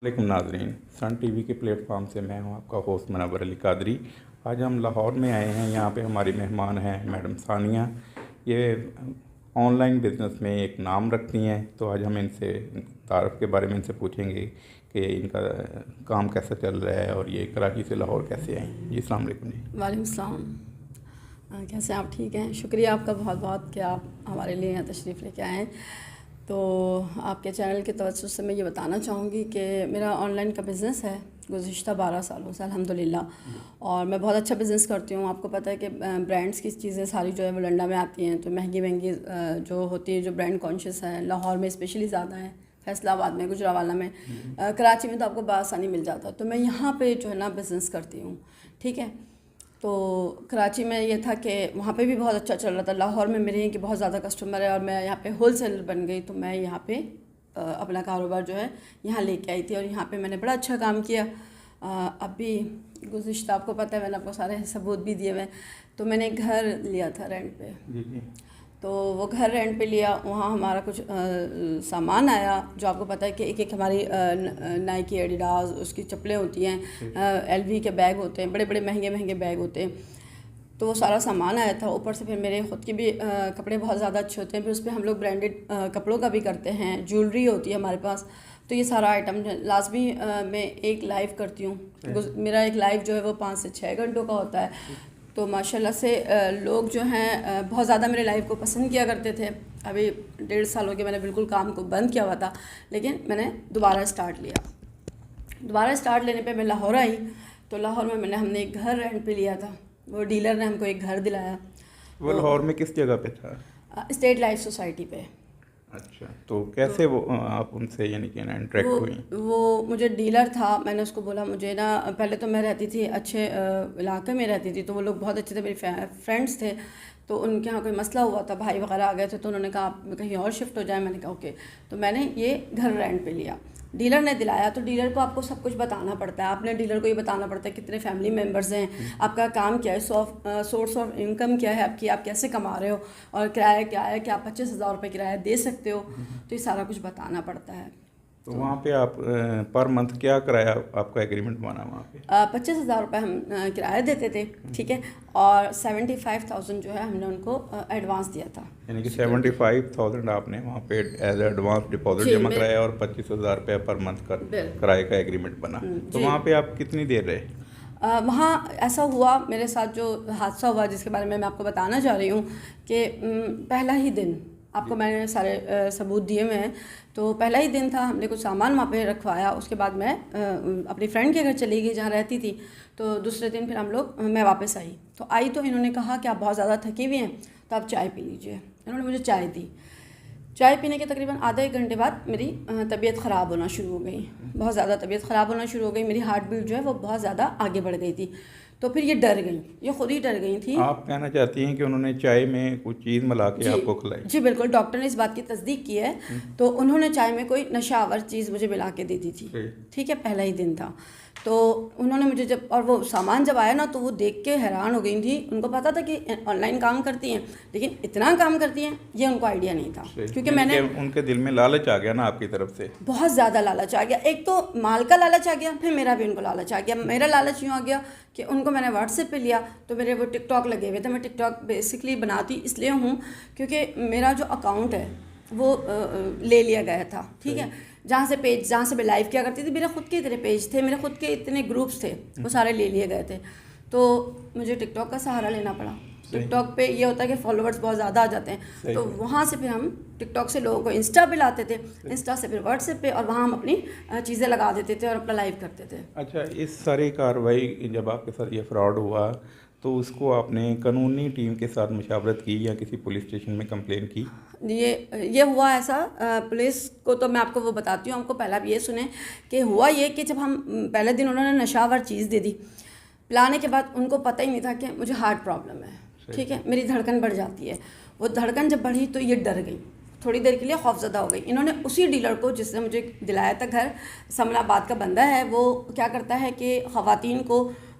वालेकुम नाजरीन, Sun TV के प्लेटफॉर्म से मैं हूं आपका होस्ट मुनव्वर अली कादरी। आज हम लाहौर में आए हैं। यहाँ पे हमारी मेहमान हैं मैडम सानिया। ये ऑनलाइन बिज़नेस में एक नाम रखती हैं, तो आज हम इनसे तारफ़ के बारे में इनसे पूछेंगे कि इनका काम कैसा चल रहा है और ये कराची से लाहौर कैसे आई। जी अस्सलाम वालेकुम। जी वालेकुम सलाम। कैसे आप? ठीक हैं, शुक्रिया आपका बहुत बहुत कि आप हमारे लिए यहाँ तशरीफ़ लेके आए हैं। तो आपके चैनल के तवज्जुह से मैं ये बताना चाहूँगी कि मेरा ऑनलाइन का बिज़नेस है गुज़िश्ता 12 सालों से अल्हम्दुलिल्लाह, और मैं बहुत अच्छा बिज़नेस करती हूँ। आपको पता है कि ब्रांड्स की चीज़ें सारी जो है वो लंडा में आती हैं, तो महंगी महंगी जो होती है, जो ब्रांड कॉन्शियस है, लाहौर में स्पेशली ज़्यादा है, फैसलाबाद में, गुजरावाला में, कराची में तो आपको बआसानी मिल जाता है। तो मैं यहाँ पे जो है ना बिज़नेस करती हूँ, ठीक है। तो कराची में ये था कि वहाँ पे भी बहुत अच्छा चल रहा था। लाहौर में मेरे यहाँ के बहुत ज़्यादा कस्टमर है और मैं यहाँ पे होल सेलर बन गई, तो मैं यहाँ पे अपना कारोबार जो है यहाँ लेके आई थी और यहाँ पे मैंने बड़ा अच्छा काम किया। अभी गुज़िश्ता, आपको पता है, मैंने आपको सारे सबूत भी दिए हुए। तो मैंने एक घर लिया था रेंट पे, तो वो घर रेंट पे लिया। वहाँ हमारा कुछ सामान आया, जो आपको पता है कि एक हमारी नाइकी, एडिडास, उसकी चप्पलें होती हैं, एलवी के बैग होते हैं, बड़े बड़े महंगे महंगे बैग होते हैं। तो वो सारा सामान आया था। ऊपर से फिर मेरे ख़ुद के भी कपड़े बहुत ज़्यादा अच्छे होते हैं, फिर उस पर हम लोग ब्रांडेड कपड़ों का भी करते हैं, ज्वेलरी होती है हमारे पास। तो ये सारा आइटम लाजमी मैं एक लाइव करती हूँ। मेरा एक लाइव जो है वो 5 से 6 घंटों का होता है। तो माशाल्लाह से लोग जो हैं बहुत ज़्यादा मेरे लाइव को पसंद किया करते थे। अभी 1.5 साल हो गए मैंने बिल्कुल काम को बंद किया हुआ था, लेकिन मैंने दोबारा स्टार्ट लिया। दोबारा स्टार्ट लेने पे मैं लाहौर आई, तो लाहौर में हमने एक घर रेंट पे लिया था। वो डीलर ने हमको एक घर दिलाया। वो लाहौर में किस जगह पे था? स्टेट लाइफ सोसाइटी पे। अच्छा, तो कैसे वो आप उनसे यानी कि ना इंटरेक्ट हुई? वो मुझे डीलर था, मैंने उसको बोला मुझे ना, पहले तो मैं रहती थी अच्छे इलाके में रहती थी, तो वो लोग बहुत अच्छे थे, मेरे फ्रेंड्स थे। तो उनके यहाँ कोई मसला हुआ था, भाई वगैरह आ गए थे, तो उन्होंने कहा आप कहीं और शिफ्ट हो जाए। मैंने कहा ओके। तो मैंने ये घर रेंट पे लिया, डीलर ने दिलाया। तो डीलर को आपको सब कुछ बताना पड़ता है। आपने डीलर को ये बताना पड़ता है कितने फैमिली मेम्बर्स हैं, आपका काम क्या है, सोर्स ऑफ इनकम क्या है आपकी, आप कैसे कमा रहे हो, और किराया क्या है कि आप 25,000 रुपये किराया दे सकते हो। तो ये सारा कुछ बताना पड़ता है। तो वहाँ पे आप पर मंथ क्या किराया आपका एग्रीमेंट बना वहाँ पे? 25,000 रुपये हम किराया देते थे, ठीक है, और 75,000 जो है हमने उनको एडवांस दिया था। यानी कि 75,000 आपने वहाँ पे एज एडवांस डिपॉजिट जमा कराया और 25,000 रुपये पर मंथ का किराए का एग्रीमेंट बना। तो वहाँ पे आप कितनी देर रहे? वहाँ ऐसा हुआ मेरे साथ, जो हादसा हुआ जिसके बारे में मैं आपको बताना चाह रही हूँ, कि पहला ही दिन आपको मैंने सारे सबूत दिए हुए हैं। तो पहला ही दिन था, हमने कुछ सामान वहाँ पे रखवाया। उसके बाद मैं अपनी फ्रेंड के घर चली गई जहाँ रहती थी। तो दूसरे दिन फिर मैं वापस आई। तो आई तो इन्होंने कहा कि आप बहुत ज़्यादा थकी हुई हैं, तो आप चाय पी लीजिए। इन्होंने मुझे चाय दी। चाय पीने के तकरीबन आधा एक घंटे बाद मेरी तबीयत ख़राब होना शुरू हो गई, बहुत ज़्यादा तबीयत ख़राब होना शुरू हो गई। मेरी हार्ट बीट जो है वो बहुत ज़्यादा आगे बढ़ गई थी। तो फिर ये डर गई, ये खुद ही डर गई थी। आप कहना चाहती हैं कि उन्होंने चाय में कुछ चीज़ मिला के आपको खिलाई? जी बिल्कुल, डॉक्टर ने इस बात की तस्दीक की है। तो उन्होंने चाय में कोई नशावर चीज़ मुझे मिला के दी थी, ठीक है, पहला ही दिन था। तो उन्होंने मुझे जब, और वो सामान जब आया ना, तो वो देख के हैरान हो गई थी। उनको पता था कि ऑनलाइन काम करती हैं, लेकिन इतना काम करती हैं ये उनको आइडिया नहीं था, क्योंकि मैंने, उनके दिल में लालच आ गया ना आपकी तरफ से, बहुत ज़्यादा लालच आ गया। एक तो माल का लालच आ गया, फिर मेरा भी उनको लालच आ गया। मेरा लालच यूँ आ गया कि उनको मैंने व्हाट्सएप पे लिया, तो मेरे वो टिकटॉक लगे हुए थे। मैं टिकटॉक बेसिकली बनाती इसलिए हूँ क्योंकि मेरा जो अकाउंट है वो ले लिया गया था, ठीक है। जहाँ से मैं लाइव किया करती थी, मेरे खुद के इतने पेज थे, मेरे खुद के इतने ग्रुप्स थे, वो सारे ले लिए गए थे। तो मुझे टिकटॉक का सहारा लेना पड़ा। टिकटॉक पे ये होता है कि फॉलोअर्स बहुत ज़्यादा आ जाते हैं, तो वहाँ से फिर हम टिकटॉक से लोगों को इंस्टा पे लाते थे, इंस्टा से फिर व्हाट्सएप पे, और वहाँ हम अपनी चीज़ें लगा देते थे और अपना लाइव करते थे। अच्छा, इस सारी कार्रवाई जब आपके साथ ये फ्रॉड हुआ, तो उसको आपने कानूनी टीम के साथ मशावरत की या किसी पुलिस स्टेशन में कंप्लेन की? ये हुआ ऐसा, पुलिस को तो मैं आपको वो बताती हूँ। हमको पहला भी ये सुने कि हुआ ये कि जब हम पहले दिन उन्होंने नशावर चीज़ दे दी, पिलाने के बाद उनको पता ही नहीं था कि मुझे हार्ट प्रॉब्लम है, ठीक है, मेरी धड़कन बढ़ जाती है। वो धड़कन जब बढ़ी तो ये डर गई, थोड़ी देर के लिए खौफजदा हो गई। इन्होंने उसी डीलर को जिसने मुझे दिलाया था घर, समलाबाद का बंदा है, वो क्या करता है कि ख़वातीन को